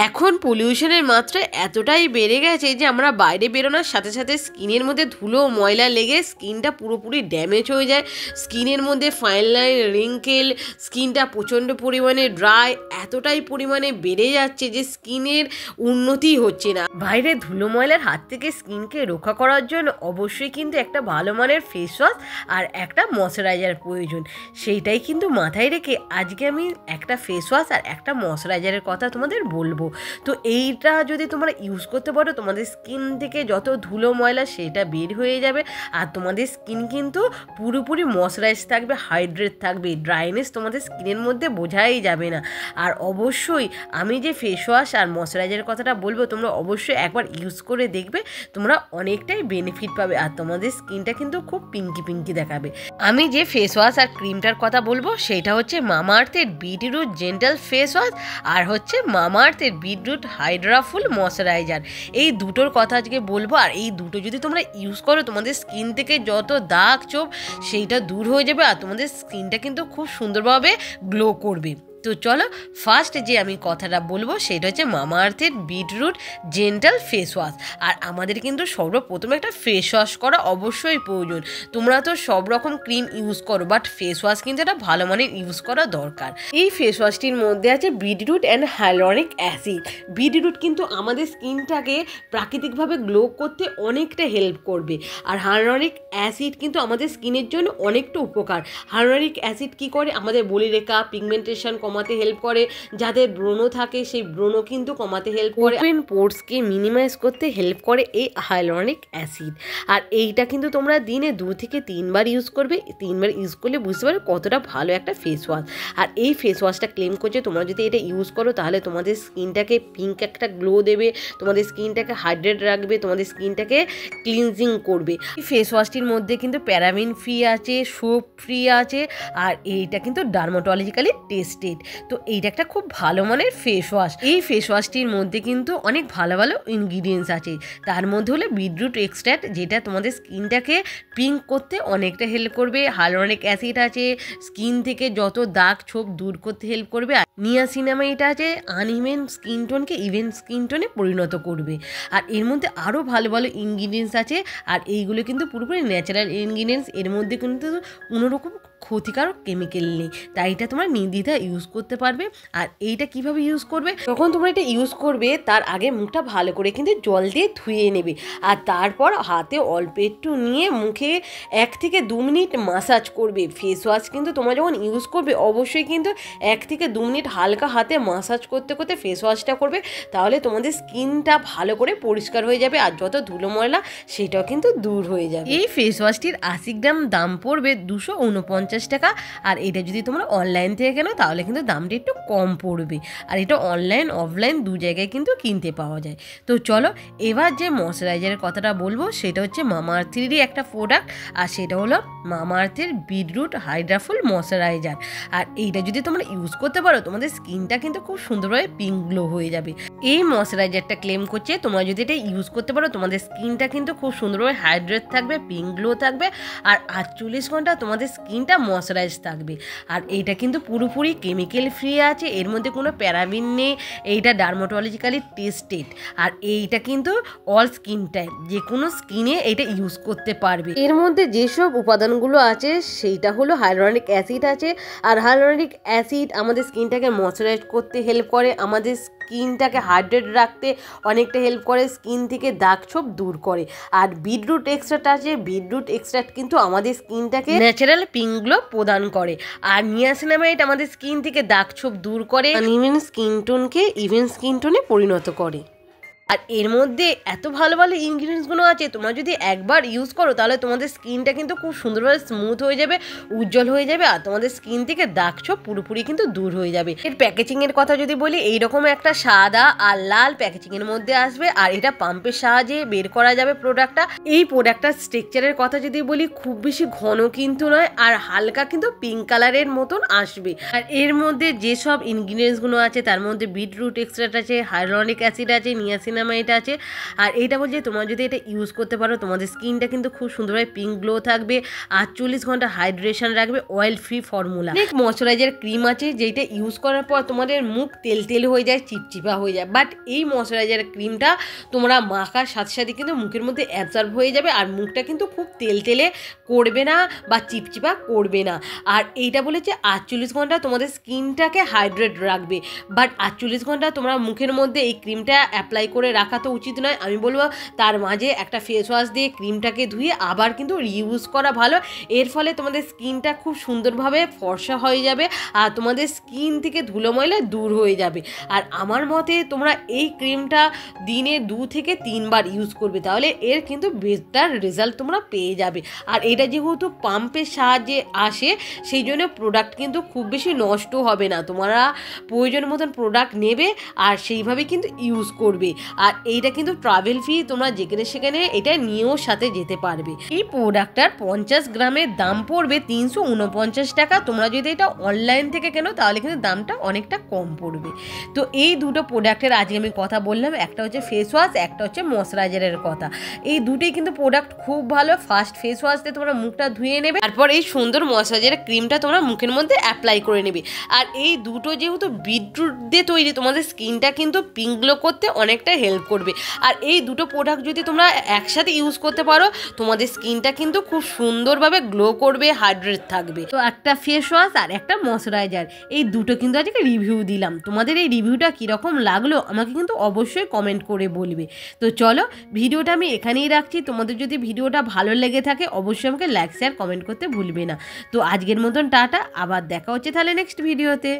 এখন পলিউশনের মাত্রা এতটাই বেড়ে গেছে যে আমরা বাইরে বেরোনোর সাথে সাথে স্কিনের মধ্যে ধুলো ময়লা লেগে স্কিনটা পুরোপুরি ড্যামেজ হয়ে যায়। স্কিনের মধ্যে ফাইন লাইন, রিঙ্কেল, স্কিনটা প্রচণ্ড পরিমাণে ড্রাই এতটাই পরিমাণে বেড়ে যাচ্ছে যে স্কিনের উন্নতি হচ্ছে না। বাইরে ধুলো ময়লার হাত থেকে স্কিনকে রক্ষা করার জন্য অবশ্যই কিন্তু একটা ভালো মানের ফেস ওয়াশ আর একটা ময়শ্চারাইজার প্রয়োজন। সেইটাই কিন্তু মাথায় রেখে আজকে আমি একটা ফেস ওয়াশ আর একটা ময়শ্চারাইজারের কথা তোমাদের বলবো। তো এইটা যদি তোমরা ইউজ করতে পারো তোমাদের স্কিন থেকে যত ধুলো ময়লা সেটা বের হয়ে যাবে আর তোমাদের স্কিন কিন্তু পুরোপুরি ময়শ্চারাইজ থাকবে, হাইড্রেট থাকবে, ড্রাইনেস তোমাদের স্কিনের মধ্যে বোঝাই যাবে না। আর অবশ্যই আমি যে ফেস ওয়াশ আর ময়শ্চারাইজারের কথাটা বলবো তোমরা অবশ্যই একবার ইউজ করে দেখবে, তোমরা অনেকটাই বেনিফিট পাবে আর তোমাদের স্কিনটা কিন্তু খুব পিঙ্কি পিঙ্কি দেখাবে। আমি যে ফেস ওয়াশ আর ক্রিমটার কথা বলবো সেটা হচ্ছে মামাআর্থের বিটরুট জেন্টাল ফেস ওয়াশ আর হচ্ছে মামাআর্থের বিটরুট হাইড্রাফুল ময়শ্চারাইজার। এই দুটোর কথা আজকে বলবো। আর এই দুটো যদি তোমরা ইউজ করো তোমাদের স্কিন থেকে যত দাগ ছোপ সেইটা দূর হয়ে যাবে আর তোমাদের স্কিনটা কিন্তু খুব সুন্দরভাবে গ্লো করবে। তো চলো ফার্স্ট যে আমি কথাটা বলবো সেটা হচ্ছে মামাআর্থের বিটরুট জেন্টাল ফেস ওয়াশ। আর আমাদের কিন্তু সর্বপ্রথমে একটা ফেস ওয়াশ করা অবশ্যই প্রয়োজন। তোমরা তো সব রকম ক্রিম ইউজ করো বাট ফেস ওয়াশ কিন্তু একটা ভালো মানের ইউজ করা দরকার। এই ফেস ওয়াশটির মধ্যে আছে বিটরুট অ্যান্ড হাইলোরিক অ্যাসিড। বিটরুট কিন্তু আমাদের স্কিনটাকে প্রাকৃতিকভাবে গ্লো করতে অনেকটা হেল্প করবে আর হাইলোরিক অ্যাসিড কিন্তু আমাদের স্কিনের জন্য অনেকটা উপকার। হাইলোরিক অ্যাসিড কি করে, আমাদের বলিরেখা, পিগমেন্টেশন কমাতে হেল্প করে, যাদের ব্রণ থাকে সেই ব্রণ কিন্তু কমাতে হেল্প করে, ওপেন পোর্সকে মিনিমাইজ করতে হেল্প করে এই হাইলোরিক অ্যাসিড। আর এইটা কিন্তু তোমরা দিনে 2 থেকে 3 বার ইউজ করবে। 3 বার ইউজ করলে বুঝতে পারবে কতটা ভালো একটা ফেস ওয়াশ। আর এই ফেস ওয়াশটা ক্লেম করছে তোমরা যদি এটা ইউজ করো তাহলে তোমাদের স্কিনটাকে পিঙ্ক একটা গ্লো দেবে, তোমাদের স্কিনটাকে হাইড্রেট রাখবে, তোমাদের স্কিনটাকে ক্লিনজিং করবে। এই ফেস ওয়াশটির মধ্যে কিন্তু প্যারাবিন ফ্রি আছে, সোপ ফ্রি আছে আর এইটা কিন্তু ডার্মাটোলজিক্যালি টেস্টেড। তো এইটা একটা খুব ভালো মানের ফেস ওয়াশ। এই ফেস ওয়াশটির মধ্যে কিন্তু অনেক ভালো ভালো ইনগ্রিডিয়েন্টস আছে। তার মধ্যে হলো বিটরুট এক্সট্রাক্ট যেটা তোমাদের স্কিনটাকে পিঙ্ক করতে অনেকটা হেল্প করবে, হাইলোরিক অ্যাসিড আছে স্কিন থেকে যত দাগ ছোপ দূর করতে হেল্প করবে, আর নিয়াসিনামাইড আছে আনইভেন স্কিন টোনকে ইভেন স্কিন টোনে পরিণত করবে। আর এর মধ্যে আরও ভালো ভালো ইনগ্রিডিয়েন্টস আছে আর এইগুলো কিন্তু পুরোপুরি ন্যাচারাল ইনগ্রিডিয়েন্টস। এর মধ্যে কিন্তু কোনোরকম ক্ষতিকারক কেমিক্যাল নেই, তাই এটা তোমরা নির্দ্বিধায় ইউজ করতে পারবে। আর এইটা কিভাবে ইউজ করবে, যখন তোমরা এটা ইউজ করবে তার আগে মুখটা ভালো করে কিন্তু জল দিয়ে ধুয়ে নেবে আর তারপর হাতে অল্প একটু নিয়ে মুখে 1 থেকে 2 মিনিট মাসাজ করবে। ফেস ওয়াশ কিন্তু তোমরা যখন ইউজ করবে অবশ্যই কিন্তু 1 থেকে 2 মিনিট হালকা হাতে মাসাজ করতে করতে ফেস ওয়াশটা করবে, তাহলে তোমাদের স্কিনটা ভালো করে পরিষ্কার হয়ে যাবে আর যত ধুলো ময়লা সেটাও কিন্তু দূর হয়ে যাবে। এই ফেস ওয়াশটির 80 গ্রাম দাম পড়বে 249 টাকা। আর এটা যদি তোমরা অনলাইন থেকে কেনো তাহলে কিন্তু দামটা একটু কম পড়বে। আর এটা অনলাইন অফলাইন 2 জায়গায় কিন্তু কিনতে পাওয়া যায়। তো চলো এবার যে ময়শ্চারাইজারের কথাটা বলবো সেটা হচ্ছে মামাআর্থেরই একটা প্রোডাক্ট আর সেটা হলো মামাআর্থের বিটরুট হাইড্রাফুল ময়শ্চারাইজার। আর এইটা যদি তোমরা ইউজ করতে পারো তোমাদের স্কিনটা কিন্তু খুব সুন্দরভাবে পিঙ্ক গ্লো হয়ে যাবে। এই ময়শ্চারাইজারটা ক্লেম করছে তোমরা যদি এটা ইউজ করতে পারো তোমাদের স্কিনটা কিন্তু খুব সুন্দরভাবে হাইড্রেট থাকবে, পিঙ্ক গ্লো থাকবে আর 48 ঘন্টা তোমাদের স্কিনটা ময়শ্চারাইজ থাকবে। আর এইটা কিন্তু পুরোপুরি কেমিক্যাল ফ্রি আছে, এর মধ্যে কোনো প্যারাবিন নেই, এইটা ডার্মাটোলজিক্যালি টেস্টেড। আর এইটা কিন্তু অল স্কিন টাইপ, যে কোনো স্কিনে এইটা ইউজ করতে পারবে। এর মধ্যে যেসব উপাদানগুলো আছে সেইটা হলো হাইলোরিক অ্যাসিড আছে। আর হাইলোরিক অ্যাসিড আমাদের স্কিনটাকে ময়শ্চারাইজ করতে হেল্প করে, আমাদের স্কিনটাকে হাইড্রেট রাখতে অনেকটা হেল্প করে, স্কিন থেকে দাগ ছোপ দূর করে। আর বিটরুট এক্সট্রাক্ট আছে, বিটরুট এক্সট্রাক্ট কিন্তু আমাদের স্কিনটাকে ন্যাচারাল পিঙ্ক গ্লো প্রদান করে। আর নিয়াসিনামাইড আমাদের স্কিন থেকে দাগ ছোপ দূর করে, আনইভেন স্কিন টোনকে ইভেন স্কিন টোনে পরিণত করে। আর এর মধ্যে এত ভালো ভালো ইনগ্রিডিয়েন্টসগুলো আছে তোমরা যদি একবার ইউজ করো তাহলে তোমাদের স্কিনটা কিন্তু খুব সুন্দরভাবে স্মুথ হয়ে যাবে, উজ্জ্বল হয়ে যাবে আর তোমাদের স্কিন থেকে দাগ ছোপ পুরোপুরি কিন্তু দূর হয়ে যাবে। এর প্যাকেজিংয়ের কথা যদি বলি এইরকম একটা সাদা আর লাল প্যাকেজিংয়ের মধ্যে আসবে আর এটা পাম্পের সাহায্যে বের করা যাবে প্রোডাক্টটা। এই প্রোডাক্টটার স্ট্রাকচারের কথা যদি বলি খুব বেশি ঘন কিন্তু নয় আর হালকা কিন্তু পিঙ্ক কালারের মতন আসবে। আর এর মধ্যে যেসব ইনগ্রিডিয়েন্টসগুলো আছে তার মধ্যে বিটরুট এক্সট্রাক্ট আছে, হাইলোরিক অ্যাসিড আছে, নিয়াসিন নাইসিনামাইড আছে। আর এইটা বলছে তোমরা যদি এটা ইউজ করতে পারো তোমাদের স্কিনটা কিন্তু খুব সুন্দরভাবে পিঙ্ক গ্লো থাকবে, 48 ঘন্টা হাইড্রেশন রাখবে, অয়েল ফ্রি ফর্মুলা। অনেক ময়শ্চারাইজার ক্রিম আছে যেটা ইউজ করার পর তোমাদের মুখ তেল তেল হয়ে যায়, চিপচিপা হয়ে যায়, বাট এই ময়শ্চারাইজার ক্রিমটা তোমরা মাখার সাথে সাথে কিন্তু মুখের মধ্যে অ্যাবজর্ব হয়ে যাবে আর মুখটা কিন্তু খুব তেল তেলে করবে না বা চিপচিপা করবে না। আর এইটা বলেছে 48 ঘন্টা তোমাদের স্কিনটাকে হাইড্রেট রাখবে, বাট 48 ঘন্টা তোমরা মুখের মধ্যে এই ক্রিমটা অ্যাপ্লাই করে রাখা তো উচিত নয়। আমি বলবো তার মাঝে একটা ফেস ওয়াশ দিয়ে ক্রিমটাকে ধুয়ে আবার কিন্তু রিইউজ করা ভালো। এর ফলে তোমাদের স্কিনটা খুব সুন্দরভাবে ফর্সা হয়ে যাবে আর তোমাদের স্কিন থেকে ধুলো ময়লা দূর হয়ে যাবে। আর আমার মতে তোমরা এই ক্রিমটা দিনে 2 থেকে 3 বার ইউজ করবে, তাহলে এর কিন্তু বেটার রেজাল্ট তোমরা পেয়ে যাবে। আর এটা যেহেতু পাম্পের সাহায্যে আসে সেই জন্য প্রোডাক্ট কিন্তু খুব বেশি নষ্ট হবে না, তোমরা প্রয়োজন মতন প্রোডাক্ট নেবে আর সেইভাবে কিন্তু ইউজ করবে। আর এইটা কিন্তু ট্রাভেল ফ্রি, তোমরা যেখানে সেখানে এটা নিয়েও সাথে যেতে পারবে। এই প্রোডাক্টটার 50 গ্রামের দাম পড়বে 349 টাকা। তোমরা যদি এটা অনলাইন থেকে কেনো তাহলে কিন্তু দামটা অনেকটা কম পড়বে। তো এই দুটো প্রোডাক্টের আজকে আমি কথা বললাম, একটা হচ্ছে ফেস ওয়াশ, একটা হচ্ছে ময়শ্চারাইজারের কথা। এই দুটোই কিন্তু প্রোডাক্ট খুব ভালো। ফার্স্ট ফেস ওয়াশ দিয়ে তোমরা মুখটা ধুয়ে নেবে, তারপর এই সুন্দর ময়শ্চারাইজারের ক্রিমটা তোমরা মুখের মধ্যে অ্যাপ্লাই করে নেবে। আর এই দুটো যেহেতু বিটরুট দিয়ে তৈরি তোমাদের স্কিনটা কিন্তু পিঙ্ক গ্লো করতে অনেকটা হেল্প করবে। আর এই দুটো প্রোডাক্ট যদি তোমরা একসাথে ইউজ করতে পারো তোমাদের স্কিনটা কিন্তু খুব সুন্দরভাবে গ্লো করবে, হাইড্রেট থাকবে। তো একটা ফেস ওয়াশ আর একটা ময়শ্চারাইজার, এই দুটো কিন্তু আজকে রিভিউ দিলাম। তোমাদের এই রিভিউটা কীরকম লাগলো আমাকে কিন্তু অবশ্যই কমেন্ট করে বলবে। তো চলো ভিডিওটা আমি এখানেই রাখছি। তোমাদের যদি ভিডিওটা ভালো লেগে থাকে অবশ্যই আমাকে লাইক শেয়ার কমেন্ট করতে ভুলবে না। তো আজকের মতন টাটা, আবার দেখা হচ্ছে তাহলে নেক্সট ভিডিওতে।